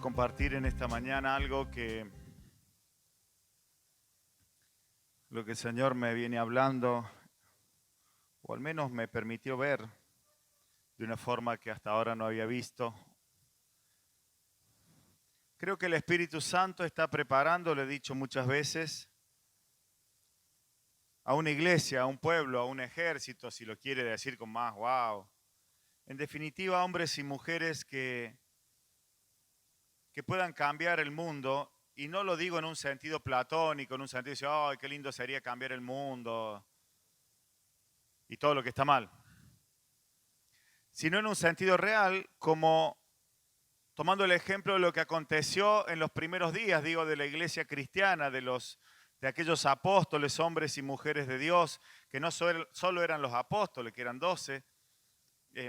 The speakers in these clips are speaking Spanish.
compartir en esta mañana algo que lo que el Señor me viene hablando, o al menos me permitió ver de una forma que hasta ahora no había visto. Creo que el Espíritu Santo está preparando, lo he dicho muchas veces, a una iglesia, a un pueblo, a un ejército, si lo quiere decir con más, wow. En definitiva, hombres y mujeres que puedan cambiar el mundo, y no lo digo en un sentido platónico, en un sentido de decir, ¡ay, qué lindo sería cambiar el mundo! Y todo lo que está mal. Sino en un sentido real, como tomando el ejemplo de lo que aconteció en los primeros días, digo, de la iglesia cristiana, de aquellos apóstoles, hombres y mujeres de Dios, que no solo eran los apóstoles, que eran 12,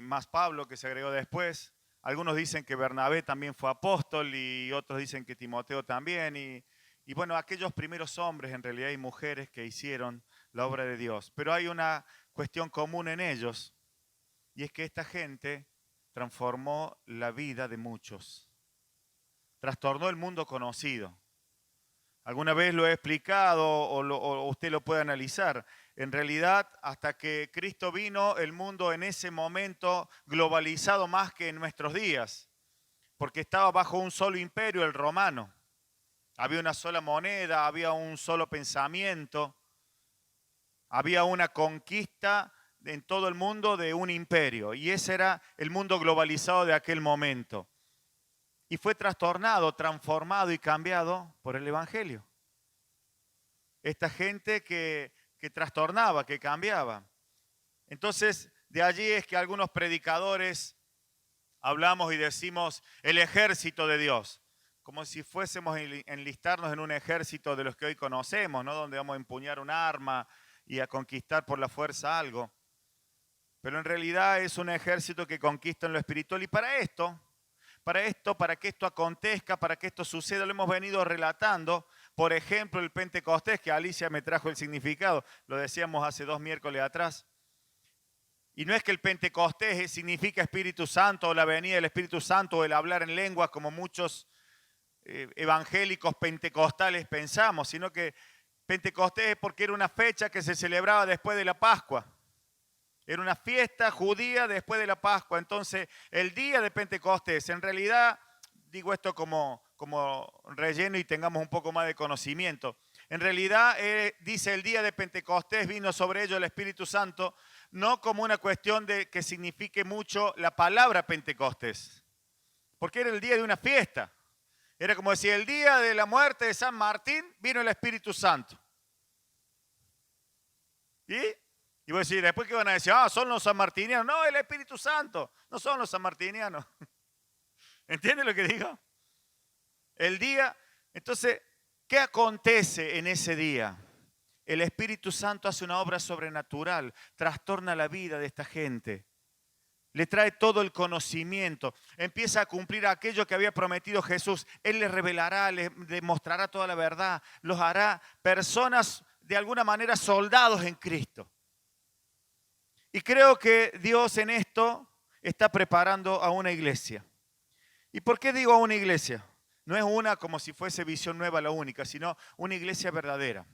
más Pablo que se agregó después. Algunos dicen que Bernabé también fue apóstol y otros dicen que Timoteo también. Y bueno, aquellos primeros hombres en realidad y mujeres que hicieron la obra de Dios. Pero hay una cuestión común en ellos y es que esta gente transformó la vida de muchos. Trastornó el mundo conocido. Alguna vez lo he explicado o usted lo puede analizar. En realidad, hasta que Cristo vino, el mundo en ese momento globalizado más que en nuestros días, porque estaba bajo un solo imperio, el romano. Había una sola moneda, había un solo pensamiento, había una conquista en todo el mundo de un imperio, y ese era el mundo globalizado de aquel momento. Y fue trastornado, transformado y cambiado por el Evangelio. Esta gente que trastornaba, que cambiaba. Entonces, de allí es que algunos predicadores hablamos y decimos el ejército de Dios, como si fuésemos a enlistarnos en un ejército de los que hoy conocemos, ¿no? Donde vamos a empuñar un arma y a conquistar por la fuerza algo. Pero en realidad es un ejército que conquista en lo espiritual. Y para que esto acontezca, para que esto suceda, lo hemos venido relatando. Por ejemplo, el Pentecostés, que Alicia me trajo el significado, lo decíamos hace 2 miércoles atrás. Y no es que el Pentecostés significa Espíritu Santo o la venida del Espíritu Santo o el hablar en lenguas como muchos evangélicos pentecostales pensamos, sino que Pentecostés es porque era una fecha que se celebraba después de la Pascua. Era una fiesta judía después de la Pascua. Entonces, el día de Pentecostés, en realidad, digo esto como relleno y tengamos un poco más de conocimiento. En realidad, dice el día de Pentecostés vino sobre ellos el Espíritu Santo, no como una cuestión de que signifique mucho la palabra Pentecostés, porque era el día de una fiesta. Era como decir, el día de la muerte de San Martín vino el Espíritu Santo. Y voy a decir, después que van a decir, son los sanmartinianos. No, el Espíritu Santo, no son los sanmartinianos. ¿Entiende lo que digo? El día, entonces, ¿qué acontece en ese día? El Espíritu Santo hace una obra sobrenatural, trastorna la vida de esta gente. Le trae todo el conocimiento, empieza a cumplir aquello que había prometido Jesús. Él les revelará, les demostrará toda la verdad, los hará personas de alguna manera soldados en Cristo. Y creo que Dios en esto está preparando a una iglesia. ¿Y por qué digo a una iglesia? No es una como si fuese Visión Nueva la única, sino una iglesia verdadera.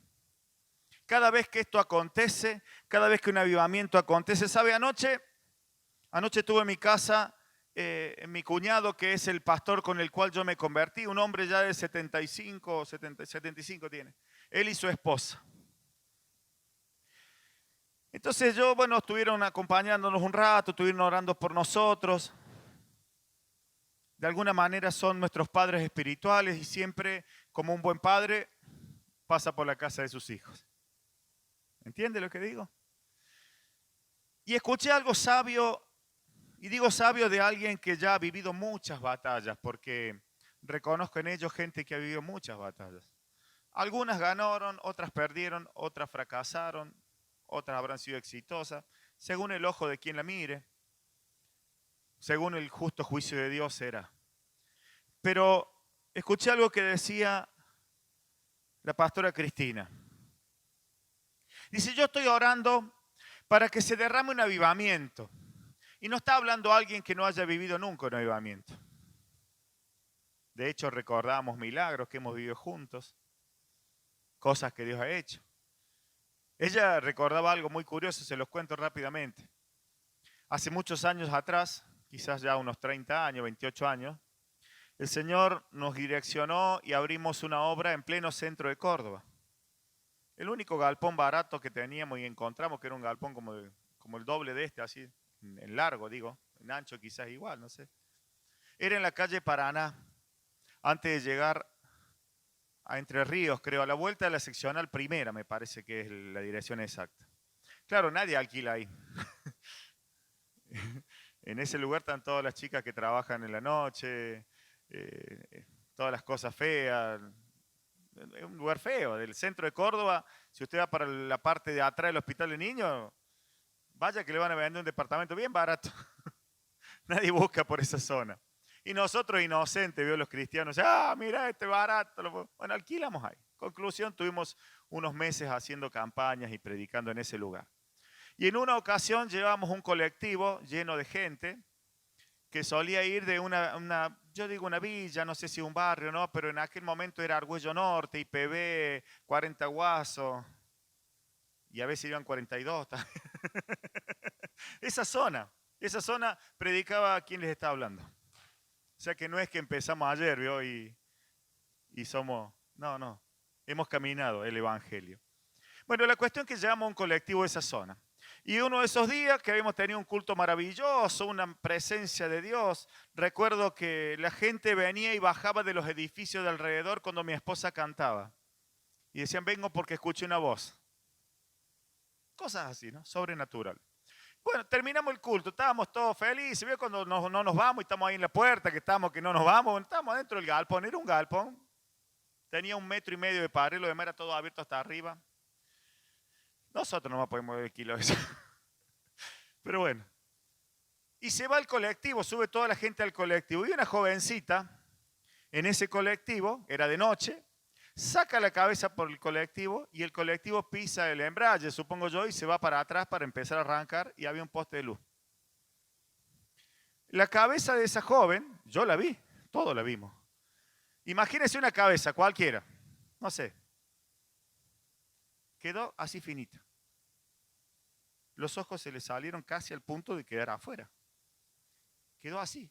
Cada vez que esto acontece, cada vez que un avivamiento acontece, ¿sabe? Anoche tuve en mi casa mi cuñado, que es el pastor con el cual yo me convertí, un hombre ya de 75 tiene, él y su esposa. Entonces estuvieron acompañándonos un rato, estuvieron orando por nosotros. De alguna manera son nuestros padres espirituales y siempre, como un buen padre, pasa por la casa de sus hijos. ¿Entiende lo que digo? Y escuché algo sabio, y digo sabio de alguien que ya ha vivido muchas batallas, porque reconozco en ellos gente que ha vivido muchas batallas. Algunas ganaron, otras perdieron, otras fracasaron, otras habrán sido exitosas, según el ojo de quien la mire, según el justo juicio de Dios será. Pero escuché algo que decía la pastora Cristina. Dice, yo estoy orando para que se derrame un avivamiento. Y no está hablando alguien que no haya vivido nunca un avivamiento. De hecho, recordábamos milagros que hemos vivido juntos, cosas que Dios ha hecho. Ella recordaba algo muy curioso, se los cuento rápidamente. Hace muchos años atrás, quizás ya unos 30 años, 28 años, el Señor nos direccionó y abrimos una obra en pleno centro de Córdoba. El único galpón barato que teníamos y encontramos, que era un galpón como el doble de este, así, en largo, digo, en ancho quizás igual, no sé. Era en la calle Paraná, antes de llegar a Entre Ríos, creo, a la vuelta de la seccional primera, me parece que es la dirección exacta. Claro, nadie alquila ahí. En ese lugar están todas las chicas que trabajan en la noche, todas las cosas feas. Es un lugar feo, del centro de Córdoba. Si usted va para la parte de atrás del hospital de niños, vaya que le van a vender un departamento bien barato. Nadie busca por esa zona. Y nosotros inocentes, vio los cristianos, mira este barato. Bueno, alquilamos ahí. Conclusión, tuvimos unos meses haciendo campañas y predicando en ese lugar. Y en una ocasión llevamos un colectivo lleno de gente que solía ir de yo digo una villa, no sé si un barrio, ¿no? Pero en aquel momento era Argüello Norte, IPB, 40 Guaso, y a veces iban 42 también. Esa zona predicaba a quien les está hablando. O sea que no es que empezamos ayer, ¿vio? Y somos, no, hemos caminado el Evangelio. Bueno, la cuestión es que llevamos un colectivo a esa zona. Y uno de esos días que habíamos tenido un culto maravilloso, una presencia de Dios, recuerdo que la gente venía y bajaba de los edificios de alrededor cuando mi esposa cantaba. Y decían, vengo porque escuché una voz. Cosas así, ¿no? Sobrenatural. Bueno, terminamos el culto, estábamos todos felices. ¿Vio cuando no nos vamos y estamos ahí en la puerta, que no nos vamos? Bueno, estábamos dentro del galpón, era un galpón. Tenía 1,5 metros de pared, lo demás era todo abierto hasta arriba. Nosotros no podemos ver el kilo de eso. Pero bueno. Y se va el colectivo, sube toda la gente al colectivo. Y una jovencita en ese colectivo, era de noche, saca la cabeza por el colectivo y el colectivo pisa el embrague, supongo yo, y se va para atrás para empezar a arrancar y había un poste de luz. La cabeza de esa joven, yo la vi, todos la vimos. Imagínense una cabeza cualquiera, no sé. Quedó así finita. Los ojos se le salieron casi al punto de quedar afuera. Quedó así.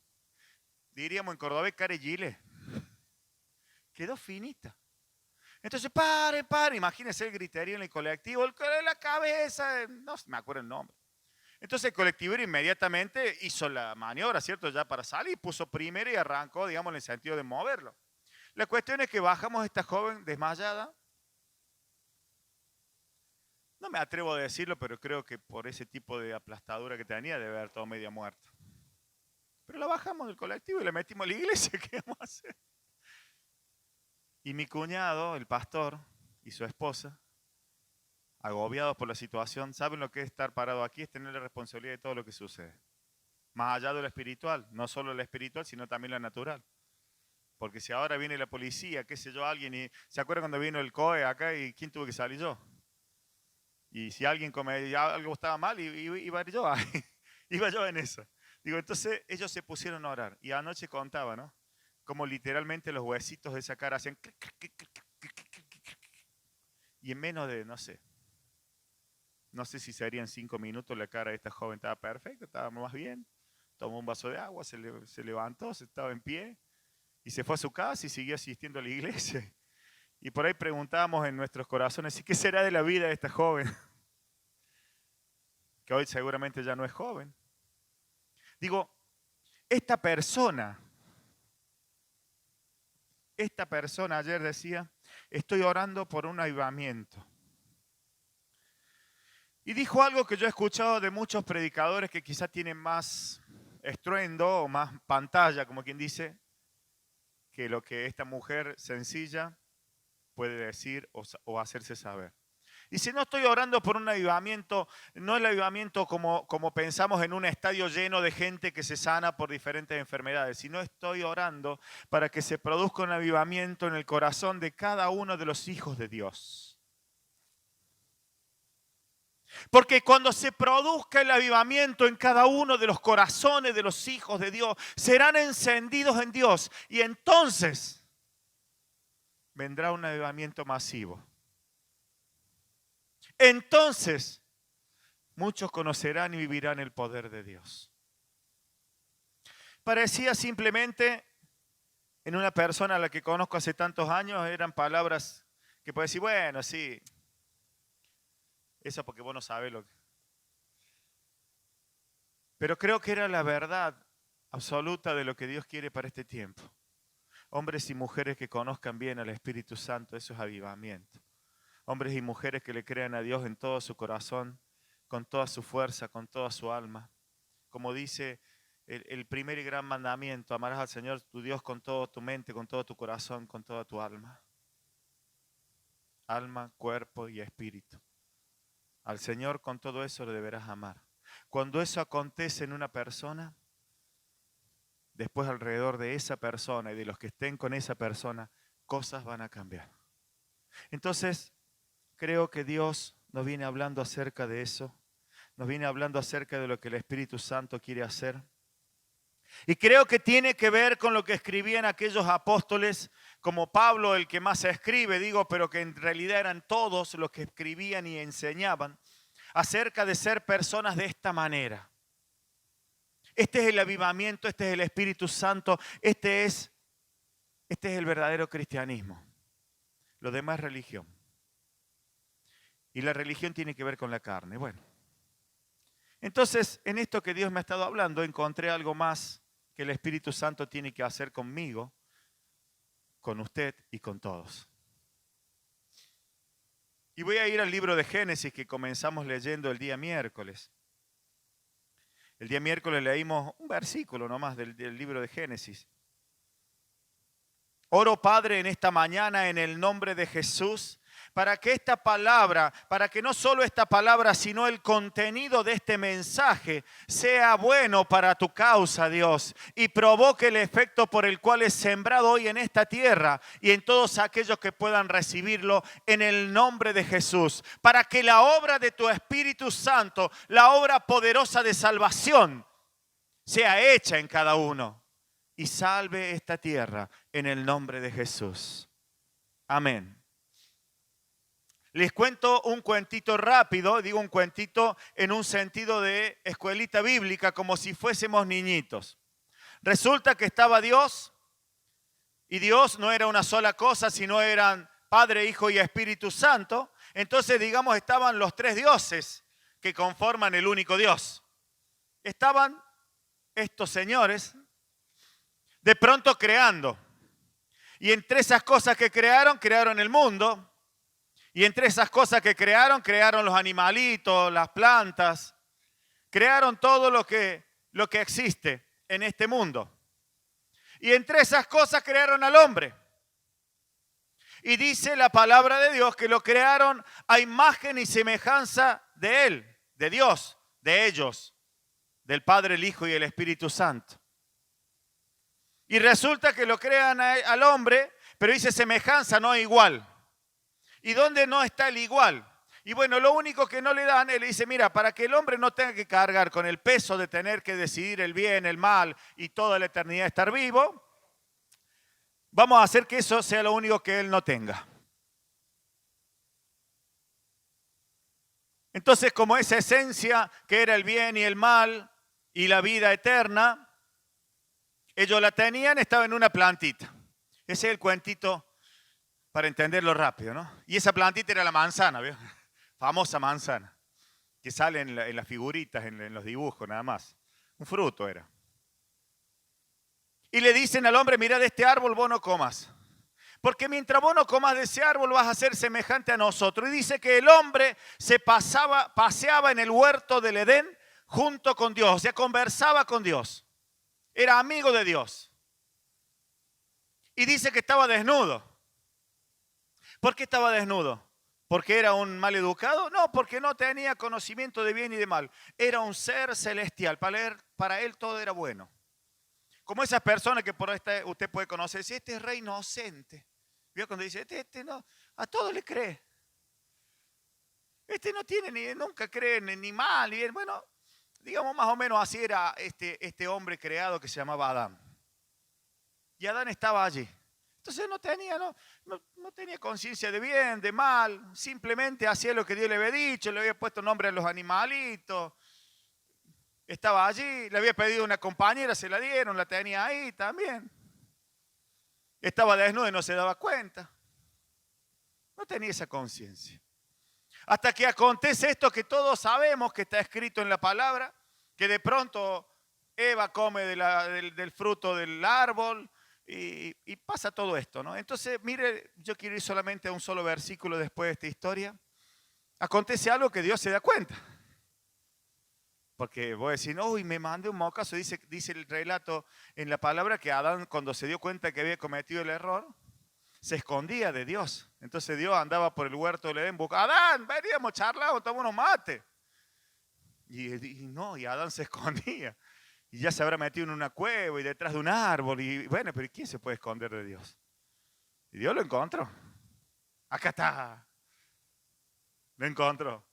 Diríamos en cordobés, carejile. Quedó finita. Entonces, pare, imagínense el griterío en el colectivo, la cabeza, no me acuerdo el nombre. Entonces el colectivero inmediatamente hizo la maniobra, ¿cierto? Ya para salir, puso primero y arrancó, digamos, en el sentido de moverlo. La cuestión es que bajamos a esta joven desmayada. No me atrevo a decirlo, pero creo que por ese tipo de aplastadura que tenía debe haber estado media muerta. Pero la bajamos del colectivo y la metimos a la iglesia, ¿qué vamos a hacer? Y mi cuñado, el pastor, y su esposa, agobiados por la situación, saben lo que es estar parado aquí, es tener la responsabilidad de todo lo que sucede. Más allá de lo espiritual, no solo la espiritual, sino también la natural. Porque si ahora viene la policía, qué sé yo, alguien, y ¿se acuerdan cuando vino el COE acá y quién tuvo que salir? Yo. Y si alguien algo estaba mal, iba yo ahí. Iba yo en eso. Digo, entonces ellos se pusieron a orar. Y anoche contaba, ¿no? Como literalmente los huesitos de esa cara hacían... Y en menos de, no sé si serían 5 minutos, la cara de esta joven estaba perfecta, estaba más bien. Tomó un vaso de agua, se levantó, se estaba en pie y se fue a su casa y siguió asistiendo a la iglesia. Y por ahí preguntábamos en nuestros corazones, ¿y qué será de la vida de esta joven? Que hoy seguramente ya no es joven. Digo, esta persona ayer decía, estoy orando por un avivamiento. Y dijo algo que yo he escuchado de muchos predicadores que quizá tienen más estruendo o más pantalla, como quien dice, que lo que esta mujer sencilla puede decir o hacerse saber. Y si no estoy orando por un avivamiento, no el avivamiento como pensamos en un estadio lleno de gente que se sana por diferentes enfermedades, sino estoy orando para que se produzca un avivamiento en el corazón de cada uno de los hijos de Dios. Porque cuando se produzca el avivamiento en cada uno de los corazones de los hijos de Dios, serán encendidos en Dios. Y entonces vendrá un avivamiento masivo. Entonces muchos conocerán y vivirán el poder de Dios. Parecía simplemente en una persona a la que conozco hace tantos años, eran palabras que puedo decir, bueno, sí, eso porque vos no sabés lo que... Pero creo que era la verdad absoluta de lo que Dios quiere para este tiempo. Hombres y mujeres que conozcan bien al Espíritu Santo, eso es avivamiento. Hombres y mujeres que le crean a Dios en todo su corazón, con toda su fuerza, con toda su alma. Como dice el primer y gran mandamiento, amarás al Señor tu Dios con toda tu mente, con todo tu corazón, con toda tu alma. Alma, cuerpo y espíritu. Al Señor con todo eso le deberás amar. Cuando eso acontece en una persona, después alrededor de esa persona y de los que estén con esa persona, cosas van a cambiar. Entonces, creo que Dios nos viene hablando acerca de eso, nos viene hablando acerca de lo que el Espíritu Santo quiere hacer. Y creo que tiene que ver con lo que escribían aquellos apóstoles, como Pablo, el que más escribe, digo, pero que en realidad eran todos los que escribían y enseñaban, acerca de ser personas de esta manera. Este es el avivamiento, este es el Espíritu Santo, este es el verdadero cristianismo. Lo demás es religión. Y la religión tiene que ver con la carne. Bueno, entonces en esto que Dios me ha estado hablando encontré algo más que el Espíritu Santo tiene que hacer conmigo, con usted y con todos. Y voy a ir al libro de Génesis que comenzamos leyendo el día miércoles. El día miércoles leímos un versículo nomás del libro de Génesis. Oro, Padre, en esta mañana en el nombre de Jesús, para que esta palabra, para que no solo esta palabra, sino el contenido de este mensaje sea bueno para tu causa, Dios, y provoque el efecto por el cual es sembrado hoy en esta tierra y en todos aquellos que puedan recibirlo en el nombre de Jesús, para que la obra de tu Espíritu Santo, la obra poderosa de salvación, sea hecha en cada uno y salve esta tierra en el nombre de Jesús. Amén. Les cuento un cuentito rápido, digo un cuentito en un sentido de escuelita bíblica, como si fuésemos niñitos. Resulta que estaba Dios, y Dios no era una sola cosa, sino eran Padre, Hijo y Espíritu Santo. Entonces, digamos, estaban los tres dioses que conforman el único Dios. Estaban estos señores de pronto creando. Y entre esas cosas que crearon el mundo. Y entre esas cosas que crearon los animalitos, las plantas, crearon todo lo que existe en este mundo. Y entre esas cosas crearon al hombre. Y dice la palabra de Dios que lo crearon a imagen y semejanza de Él, de Dios, de ellos, del Padre, el Hijo y el Espíritu Santo. Y resulta que lo crean al hombre, pero dice semejanza, no igual. ¿Y dónde no está el igual? Y bueno, lo único que no le dan, él le dice, mira, para que el hombre no tenga que cargar con el peso de tener que decidir el bien, el mal y toda la eternidad estar vivo, vamos a hacer que eso sea lo único que él no tenga. Entonces, como esa esencia que era el bien y el mal y la vida eterna, ellos la tenían, estaba en una plantita. Ese es el cuentito para entenderlo rápido, ¿no? Y esa plantita era la manzana, ¿vio? Famosa manzana, que sale en las figuritas, en los dibujos nada más. Un fruto era. Y le dicen al hombre, mira, de este árbol vos no comas. Porque mientras vos no comas de ese árbol vas a ser semejante a nosotros. Y dice que el hombre se paseaba en el huerto del Edén junto con Dios. O sea, conversaba con Dios. Era amigo de Dios. Y dice que estaba desnudo. ¿Por qué estaba desnudo? ¿Porque era un mal educado? No, porque no tenía conocimiento de bien y de mal. Era un ser celestial. Para él todo era bueno. Como esas personas que por ahí usted puede conocer. Si este es re inocente. ¿Vio cuando dice, este no, a todo le cree? Este no tiene nunca cree ni mal ni bien. Bueno, digamos más o menos así era este hombre creado que se llamaba Adán. Y Adán estaba allí. Entonces no tenía conciencia de bien, de mal, simplemente hacía lo que Dios le había dicho, le había puesto nombre a los animalitos, estaba allí, le había pedido una compañera, se la dieron, la tenía ahí también. Estaba desnudo y no se daba cuenta. No tenía esa conciencia. Hasta que acontece esto que todos sabemos que está escrito en la palabra, que de pronto Eva come del fruto del árbol y pasa todo esto, ¿no? Entonces, mire, yo quiero ir solamente a un solo versículo después de esta historia. Acontece algo que Dios se da cuenta. Porque voy a decir, uy, me mandé un mocazo. Dice el relato en la palabra que Adán, cuando se dio cuenta que había cometido el error, se escondía de Dios. Entonces Dios andaba por el huerto del Edén, Adán, veníamos, charlamos, tomamos unos mates. Y Adán se escondía. Y ya se habrá metido en una cueva y detrás de un árbol. Y bueno, pero ¿quién se puede esconder de Dios? Y Dios lo encontró. Acá está. Lo encontró.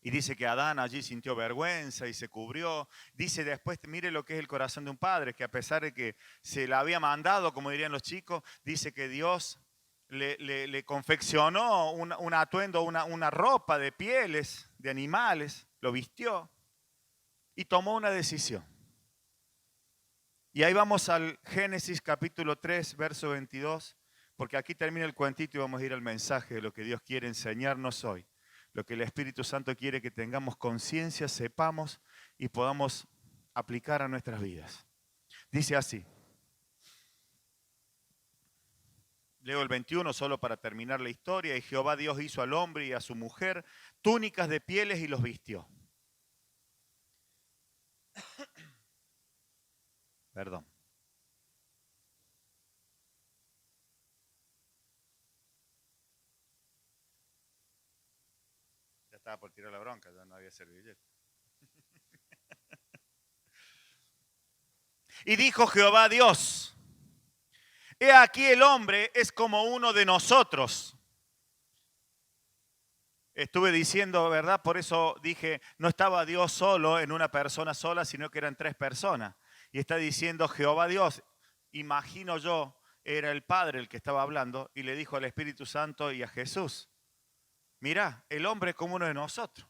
Y dice que Adán allí sintió vergüenza y se cubrió. Dice después, mire lo que es el corazón de un padre, que a pesar de que se la había mandado, como dirían los chicos, dice que Dios le confeccionó un atuendo, una ropa de pieles de animales, lo vistió y tomó una decisión. Y ahí vamos al Génesis capítulo 3, verso 22, porque aquí termina el cuentito y vamos a ir al mensaje de lo que Dios quiere enseñarnos hoy. Lo que el Espíritu Santo quiere que tengamos conciencia, sepamos y podamos aplicar a nuestras vidas. Dice así. Leo el 21 solo para terminar la historia. Y Jehová Dios hizo al hombre y a su mujer túnicas de pieles y los vistió. Perdón. Ya estaba por tirar la bronca, ya no había servilleta. Y dijo Jehová Dios, he aquí el hombre es como uno de nosotros. Estuve diciendo, ¿verdad? Por eso dije, no estaba Dios solo en una persona sola, sino que eran tres personas. Y está diciendo Jehová Dios, imagino yo, era el Padre el que estaba hablando, y le dijo al Espíritu Santo y a Jesús, mirá, el hombre es como uno de nosotros.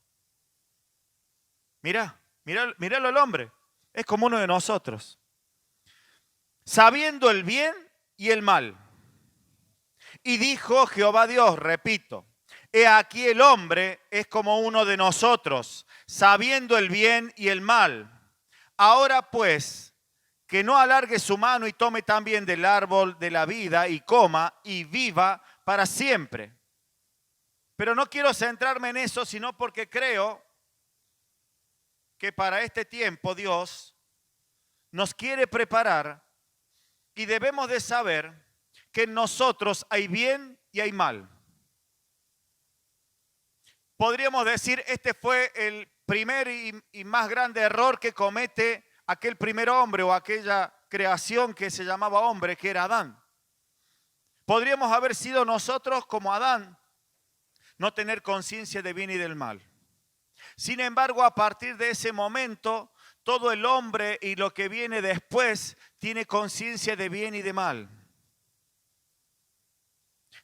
Míralo al hombre, es como uno de nosotros. Sabiendo el bien y el mal. Y dijo Jehová Dios, repito, he aquí el hombre es como uno de nosotros, sabiendo el bien y el mal. Ahora pues, que no alargue su mano y tome también del árbol de la vida y coma y viva para siempre. Pero no quiero centrarme en eso, sino porque creo que para este tiempo Dios nos quiere preparar y debemos de saber que en nosotros hay bien y hay mal. Podríamos decir, este fue el primer y más grande error que comete aquel primer hombre o aquella creación que se llamaba hombre, que era Adán. Podríamos haber sido nosotros como Adán, no tener conciencia de bien y del mal. Sin embargo, a partir de ese momento, todo el hombre y lo que viene después tiene conciencia de bien y de mal.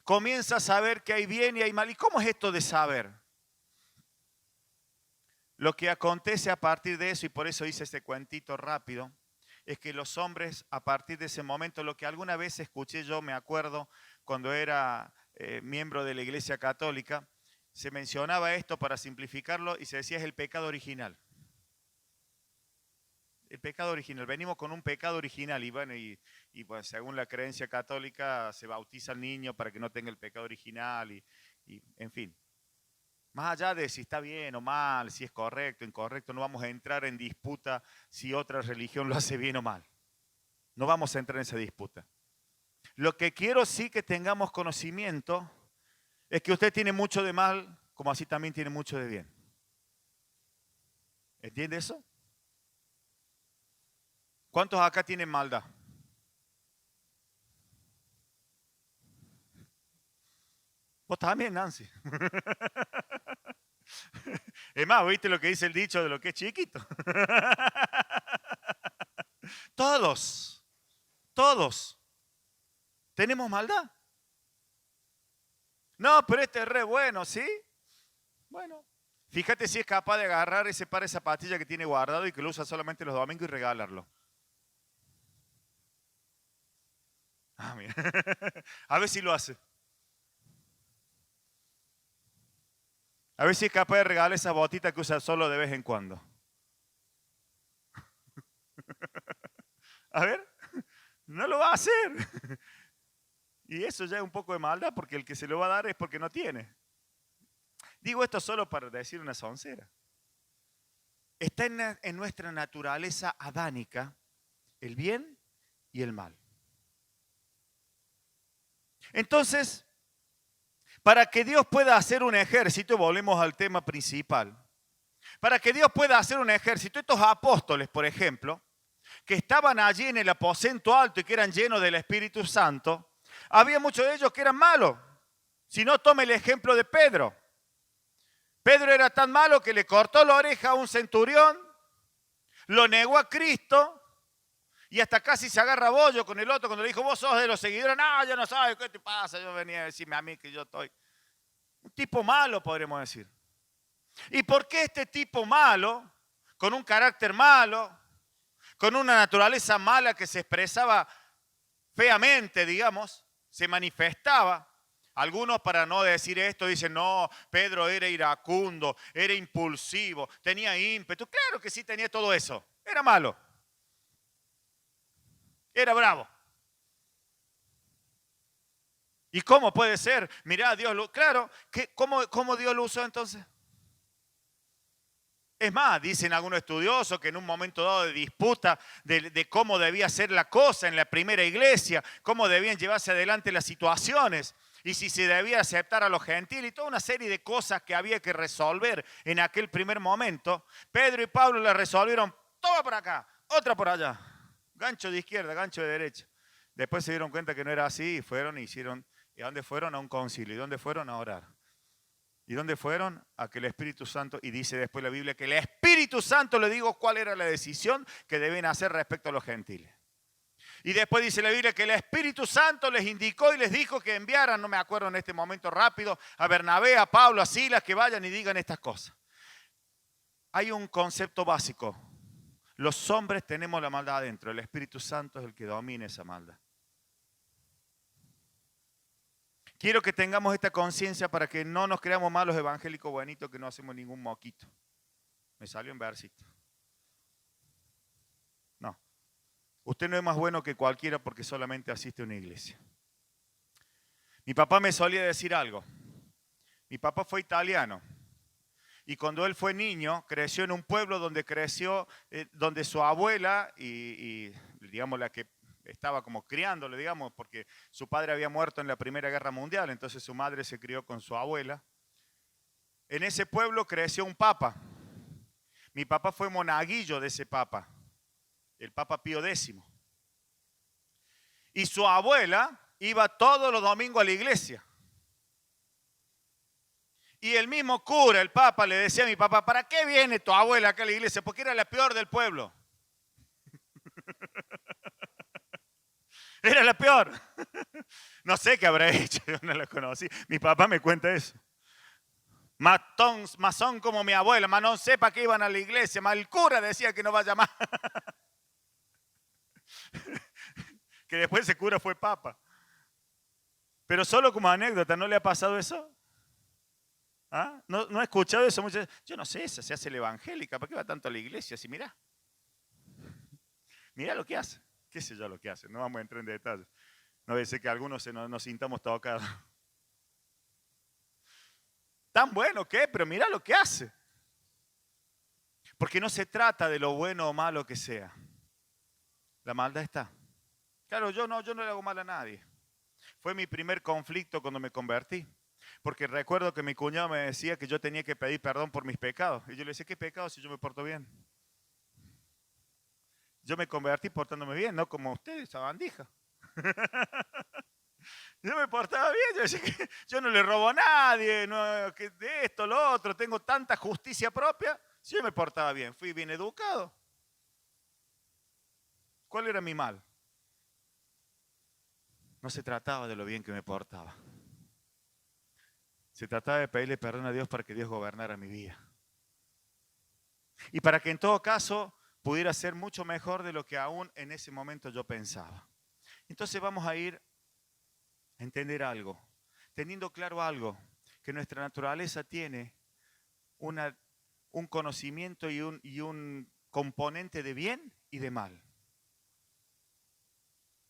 Comienza a saber que hay bien y hay mal. ¿Y cómo es esto de saber? Lo que acontece a partir de eso, y por eso hice este cuentito rápido, es que los hombres a partir de ese momento, lo que alguna vez escuché yo, me acuerdo, cuando era miembro de la Iglesia Católica, se mencionaba esto para simplificarlo y se decía es el pecado original. El pecado original. Venimos con un pecado original y bueno, pues según la creencia católica se bautiza al niño para que no tenga el pecado original y en fin. Más allá de si está bien o mal, si es correcto o incorrecto, no vamos a entrar en disputa si otra religión lo hace bien o mal. No vamos a entrar en esa disputa. Lo que quiero sí que tengamos conocimiento es que usted tiene mucho de mal, como así también tiene mucho de bien. ¿Entiende eso? ¿Cuántos acá tienen maldad? Vos también, Nancy. Es más, ¿viste lo que dice el dicho de lo que es chiquito? Todos, todos tenemos maldad. No, pero este es re bueno, ¿sí? Bueno, fíjate si es capaz de agarrar ese par de zapatillas que tiene guardado y que lo usa solamente los domingos y regalarlo. Ah, mira. A ver si lo hace. A ver si es capaz de regalar esa botita que usa solo de vez en cuando. A ver, no lo va a hacer. Y eso ya es un poco de maldad porque el que se lo va a dar es porque no tiene. Digo esto solo para decir una soncera. Está en nuestra naturaleza adánica el bien y el mal. Entonces, para que Dios pueda hacer un ejército, volvemos al tema principal, para que Dios pueda hacer un ejército, estos apóstoles, por ejemplo, que estaban allí en el aposento alto y que eran llenos del Espíritu Santo, había muchos de ellos que eran malos. Si no, tome el ejemplo de Pedro. Pedro era tan malo que le cortó la oreja a un centurión, lo negó a Cristo y hasta casi se agarra bollo con el otro cuando le dijo, vos sos de los seguidores. No, yo no soy, ¿qué te pasa? Yo venía a decirme a mí que yo estoy. Un tipo malo, podremos decir. ¿Y por qué este tipo malo, con un carácter malo, con una naturaleza mala que se expresaba feamente, digamos, se manifestaba? Algunos, para no decir esto, dicen, no, Pedro era iracundo, era impulsivo, tenía ímpetu. Claro que sí tenía todo eso. Era malo. Era bravo. ¿Y cómo puede ser? Mirá, Dios lo... Claro, ¿cómo Dios lo usó entonces? Es más, dicen algunos estudiosos que en un momento dado de disputa de cómo debía ser la cosa en la primera iglesia, cómo debían llevarse adelante las situaciones, y si se debía aceptar a los gentiles y toda una serie de cosas que había que resolver en aquel primer momento, Pedro y Pablo la resolvieron toda por acá, otra por allá, gancho de izquierda, gancho de derecha. Después se dieron cuenta que no era así y fueron y hicieron, ¿y a dónde fueron? A un concilio. ¿Y dónde fueron? A orar. ¿Y dónde fueron? A que el Espíritu Santo, y dice después la Biblia que el Espíritu Santo le dijo cuál era la decisión que deben hacer respecto a los gentiles. Y después dice la Biblia que el Espíritu Santo les indicó y les dijo que enviaran, no me acuerdo en este momento rápido, a Bernabé, a Pablo, a Silas, que vayan y digan estas cosas. Hay un concepto básico. Los hombres tenemos la maldad adentro, el Espíritu Santo es el que domina esa maldad. Quiero que tengamos esta conciencia para que no nos creamos malos evangélicos buenitos que no hacemos ningún moquito. Me salió en versito. No. Usted no es más bueno que cualquiera porque solamente asiste a una iglesia. Mi papá me solía decir algo. Mi papá fue italiano. Y cuando él fue niño, creció en un pueblo donde creció, donde su abuela y digamos la que estaba como criándole, digamos, porque su padre había muerto en la Primera Guerra Mundial, entonces su madre se crió con su abuela. En ese pueblo creció un papa. Mi papá fue monaguillo de ese papa, el Papa Pío X. Y su abuela iba todos los domingos a la iglesia. Y el mismo cura, el papa, le decía a mi papá, ¿para qué viene tu abuela acá a la iglesia? Porque era la peor del pueblo. Era la peor. No sé qué habrá hecho, yo no la conocí. Mi papá me cuenta eso. Masón como mi abuela, mas no sepa que iban a la iglesia, mas el cura decía que no vaya más. Que después ese cura fue papa. Pero solo como anécdota, ¿no le ha pasado eso? ¿Ah? ¿No ha escuchado eso muchas veces? Yo no sé, esa se hace la evangélica, ¿para qué va tanto a la iglesia? Si mirá lo que hace. ¿Qué sé yo lo que hace? No vamos a entrar en detalles. No debe ser que algunos nos sintamos tocados. Tan bueno que es, pero mirá lo que hace. Porque no se trata de lo bueno o malo que sea. La maldad está. Claro, yo no le hago mal a nadie. Fue mi primer conflicto cuando me convertí. Porque recuerdo que mi cuñado me decía que yo tenía que pedir perdón por mis pecados. Y yo le decía, ¿qué pecados si yo me porto bien? Yo me convertí portándome bien, no como ustedes, esa bandija. Yo me portaba bien, yo decía que yo no le robo a nadie, no, que de esto, lo otro, tengo tanta justicia propia. Si yo me portaba bien, fui bien educado. ¿Cuál era mi mal? No se trataba de lo bien que me portaba. Se trataba de pedirle perdón a Dios para que Dios gobernara mi vida. Y para que en todo caso pudiera ser mucho mejor de lo que aún en ese momento yo pensaba. Entonces vamos a ir a entender algo, teniendo claro algo, que nuestra naturaleza tiene un conocimiento y un componente de bien y de mal.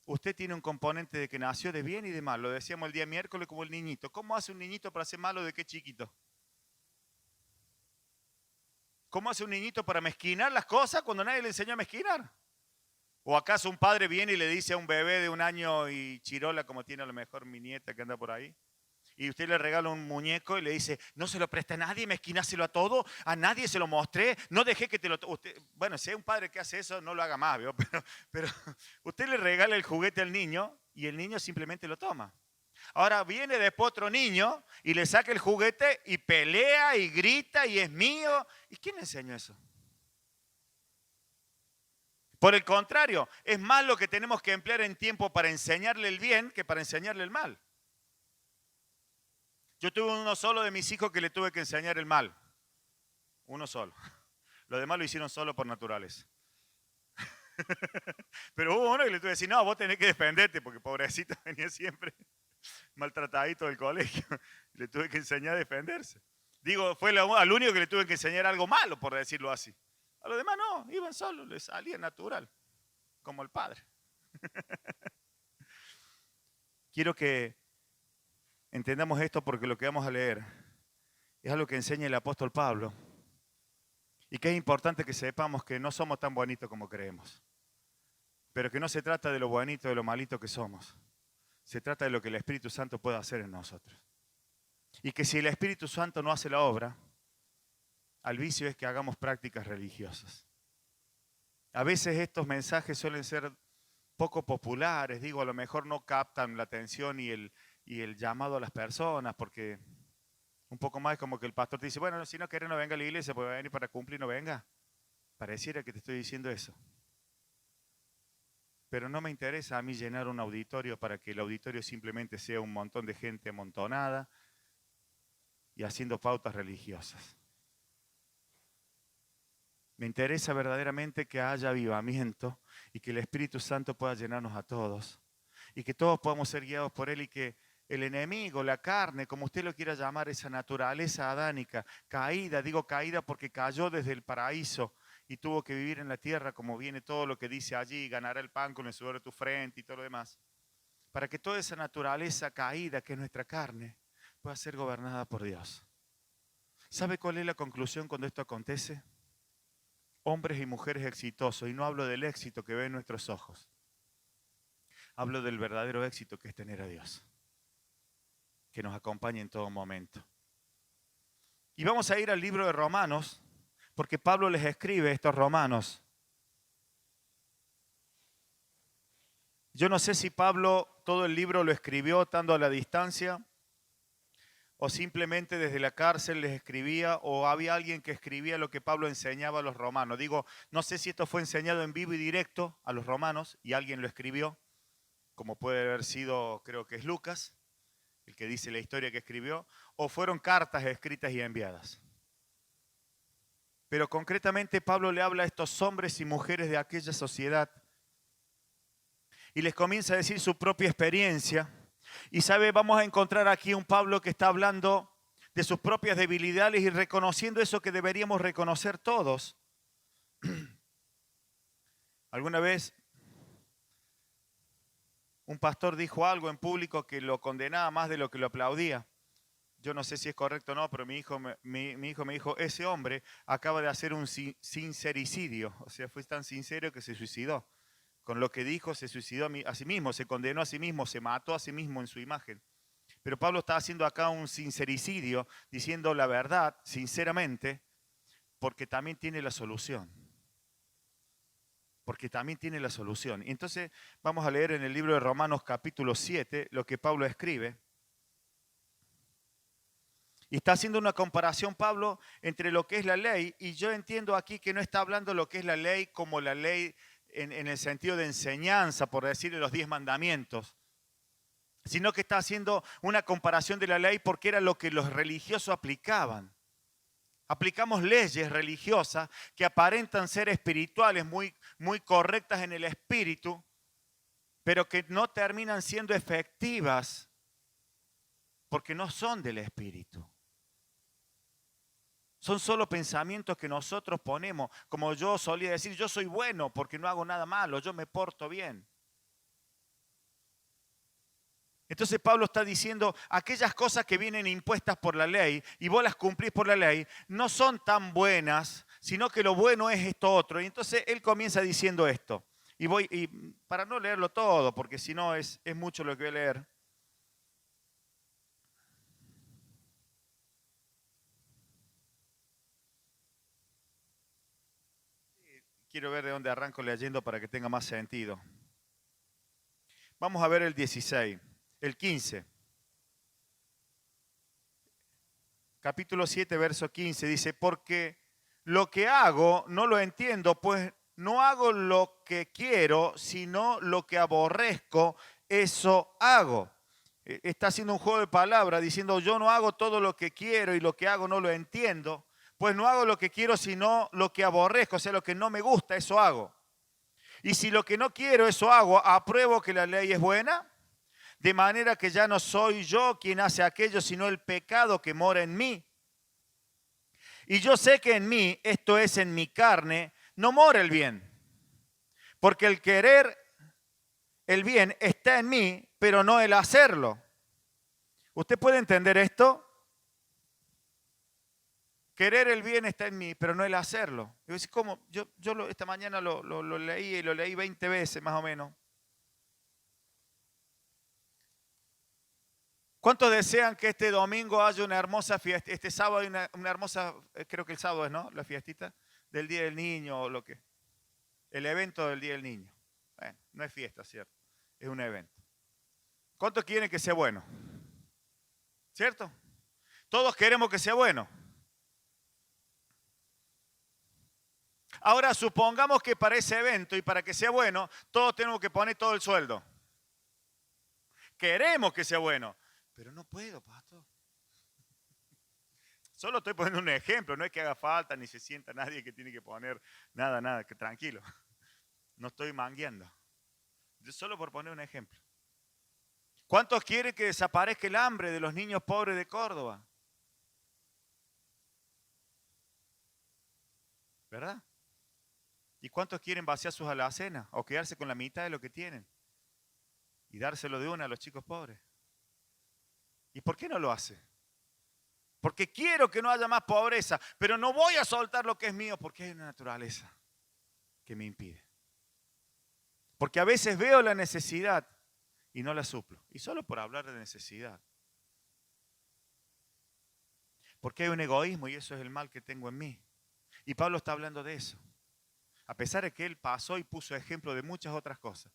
Usted tiene un componente de que nació de bien y de mal. Lo decíamos el día miércoles como el niñito. ¿Cómo hace un niñito para ser malo de qué chiquito? ¿Cómo hace un niñito para mezquinar las cosas cuando nadie le enseñó a mezquinar? ¿O acaso un padre viene y le dice a un bebé de 1 año y chirola, como tiene a lo mejor mi nieta que anda por ahí? Y usted le regala un muñeco y le dice, no se lo preste a nadie, mezquináselo a todo, a nadie se lo mostré, no dejé que te lo... Bueno, si hay un padre que hace eso, no lo haga más, ¿vio? Pero usted le regala el juguete al niño y el niño simplemente lo toma. Ahora viene después otro niño y le saca el juguete y pelea y grita y es mío. ¿Y quién le enseñó eso? Por el contrario, es más lo que tenemos que emplear en tiempo para enseñarle el bien que para enseñarle el mal. Yo tuve uno solo de mis hijos que le tuve que enseñar el mal. Uno solo. Los demás lo hicieron solo por naturales. Pero hubo uno que le tuve que decir, no, vos tenés que defenderte, porque pobrecito venía siempre maltratadito del colegio. Le tuve que enseñar a defenderse. Digo, fue al único que le tuve que enseñar algo malo, por decirlo así. A los demás no, iban solos, les salía natural, como el padre. Quiero que entendamos esto porque lo que vamos a leer es algo que enseña el apóstol Pablo y que es importante que sepamos que no somos tan bonitos como creemos, pero que no se trata de lo bonito, de lo malito que somos. Se trata de lo que el Espíritu Santo puede hacer en nosotros. Y que si el Espíritu Santo no hace la obra, al vicio es que hagamos prácticas religiosas. A veces estos mensajes suelen ser poco populares, digo, a lo mejor no captan la atención y el llamado a las personas, porque un poco más como que el pastor te dice, bueno, si no querés no venga a la iglesia, puede venir para cumplir, no venga. Pareciera que te estoy diciendo eso. Pero no me interesa a mí llenar un auditorio para que el auditorio simplemente sea un montón de gente amontonada y haciendo pautas religiosas. Me interesa verdaderamente que haya avivamiento y que el Espíritu Santo pueda llenarnos a todos y que todos podamos ser guiados por Él y que el enemigo, la carne, como usted lo quiera llamar, esa naturaleza adánica, caída, digo caída porque cayó desde el paraíso y tuvo que vivir en la tierra como viene todo lo que dice allí, ganará el pan con el sudor de tu frente y todo lo demás, para que toda esa naturaleza caída que es nuestra carne pueda ser gobernada por Dios. ¿Sabe cuál es la conclusión cuando esto acontece? Hombres y mujeres exitosos, y no hablo del éxito que ven nuestros ojos, hablo del verdadero éxito que es tener a Dios, que nos acompañe en todo momento. Y vamos a ir al libro de Romanos, porque Pablo les escribe estos romanos. Yo no sé si Pablo todo el libro lo escribió estando a la distancia, o simplemente desde la cárcel les escribía, o había alguien que escribía lo que Pablo enseñaba a los romanos. Digo, no sé si esto fue enseñado en vivo y directo a los romanos y alguien lo escribió, como puede haber sido, creo que es Lucas, el que dice la historia que escribió, o fueron cartas escritas y enviadas. Pero concretamente Pablo le habla a estos hombres y mujeres de aquella sociedad y les comienza a decir su propia experiencia. Y sabe, vamos a encontrar aquí un Pablo que está hablando de sus propias debilidades y reconociendo eso que deberíamos reconocer todos. Alguna vez un pastor dijo algo en público que lo condenaba más de lo que lo aplaudía. Yo no sé si es correcto o no, pero mi hijo me dijo, ese hombre acaba de hacer un sincericidio. O sea, fue tan sincero que se suicidó. Con lo que dijo, se suicidó a sí mismo, se condenó a sí mismo, se mató a sí mismo en su imagen. Pero Pablo está haciendo acá un sincericidio, diciendo la verdad, sinceramente, porque también tiene la solución. porque también tiene la solución. Y entonces vamos a leer en el libro de Romanos capítulo 7 lo que Pablo escribe. Y está haciendo una comparación Pablo entre lo que es la ley, y yo entiendo aquí que no está hablando lo que es la ley como la ley en el sentido de enseñanza, por decir los 10 mandamientos, sino que está haciendo una comparación de la ley porque era lo que los religiosos aplicaban. Aplicamos leyes religiosas que aparentan ser espirituales, muy, muy correctas en el espíritu, pero que no terminan siendo efectivas porque no son del espíritu. Son solo pensamientos que nosotros ponemos. Como yo solía decir, yo soy bueno porque no hago nada malo, yo me porto bien. Entonces Pablo está diciendo, aquellas cosas que vienen impuestas por la ley y vos las cumplís por la ley, no son tan buenas, sino que lo bueno es esto otro. Y entonces él comienza diciendo esto. Y para no leerlo todo, porque si no es mucho lo que voy a leer. Quiero ver de dónde arranco leyendo para que tenga más sentido. Vamos a ver el 16, el 15. Capítulo 7, verso 15, dice, porque lo que hago no lo entiendo, pues no hago lo que quiero, sino lo que aborrezco, eso hago. Está haciendo un juego de palabras, diciendo, yo no hago todo lo que quiero y lo que hago no lo entiendo. Pues no hago lo que quiero, sino lo que aborrezco, o sea, lo que no me gusta, eso hago. Y si lo que no quiero, eso hago, apruebo que la ley es buena, de manera que ya no soy yo quien hace aquello, sino el pecado que mora en mí. Y yo sé que en mí, esto es en mi carne, no mora el bien. Porque el querer el bien está en mí, pero no el hacerlo. ¿Usted puede entender esto? Querer el bien está en mí, pero no el hacerlo. Y decir, ¿cómo? Yo esta mañana lo leí y lo leí 20 veces más o menos. ¿Cuántos desean que este domingo haya una hermosa fiesta? Este sábado hay una hermosa, creo que el sábado es, ¿no? La fiestita del Día del Niño o lo que. El evento del Día del Niño. Bueno, no es fiesta, ¿cierto? Es un evento. ¿Cuántos quieren que sea bueno? ¿Cierto? Todos queremos que sea bueno. Ahora, supongamos que para ese evento y para que sea bueno, todos tenemos que poner todo el sueldo. Queremos que sea bueno, pero no puedo, pastor. Solo estoy poniendo un ejemplo, no es que haga falta ni se sienta nadie que tiene que poner nada, que tranquilo. No estoy mangueando. Solo por poner un ejemplo. ¿Cuántos quieren que desaparezca el hambre de los niños pobres de Córdoba? ¿Verdad? ¿Y cuántos quieren vaciar sus alacenas o quedarse con la mitad de lo que tienen y dárselo de una a los chicos pobres? ¿Y por qué no lo hace? Porque quiero que no haya más pobreza, pero no voy a soltar lo que es mío porque hay una naturaleza que me impide. Porque a veces veo la necesidad y no la suplo. Y solo por hablar de necesidad. Porque hay un egoísmo y eso es el mal que tengo en mí. Y Pablo está hablando de eso. A pesar de que él pasó y puso ejemplo de muchas otras cosas.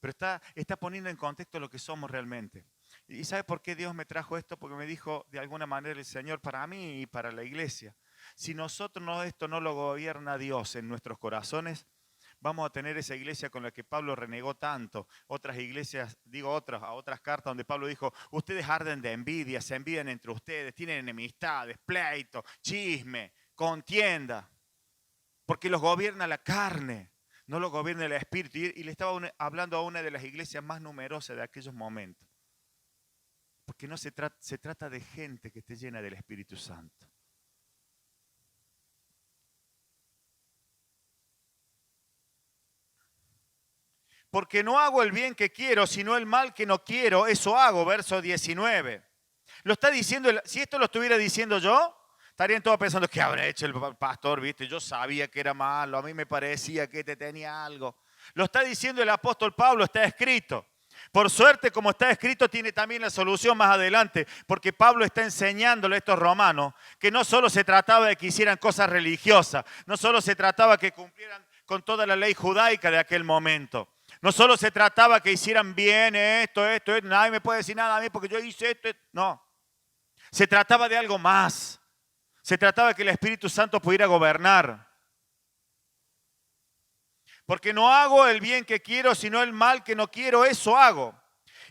Pero está poniendo en contexto lo que somos realmente. ¿Y sabe por qué Dios me trajo esto? Porque me dijo de alguna manera el Señor para mí y para la iglesia. Si nosotros esto no lo gobierna Dios en nuestros corazones, vamos a tener esa iglesia con la que Pablo renegó tanto. Otras iglesias, a otras cartas donde Pablo dijo, ustedes arden de envidia, se envidian entre ustedes, tienen enemistades, pleitos, chisme, contienda. Porque los gobierna la carne, no los gobierna el espíritu. Y le estaba hablando a una de las iglesias más numerosas de aquellos momentos. Porque no se trata de gente que esté llena del Espíritu Santo. Porque no hago el bien que quiero, sino el mal que no quiero, eso hago, verso 19. Lo está diciendo, si esto lo estuviera diciendo yo, estarían todos pensando, ¿qué habrá hecho el pastor? ¿Viste? Yo sabía que era malo, a mí me parecía que te tenía algo. Lo está diciendo el apóstol Pablo, está escrito. Por suerte, como está escrito, tiene también la solución más adelante, porque Pablo está enseñándole a estos romanos que no solo se trataba de que hicieran cosas religiosas, no solo se trataba de que cumplieran con toda la ley judaica de aquel momento. No solo se trataba que hicieran bien esto, nadie me puede decir nada a mí porque yo hice esto. No, se trataba de algo más. Se trataba de que el Espíritu Santo pudiera gobernar. Porque no hago el bien que quiero, sino el mal que no quiero, eso hago.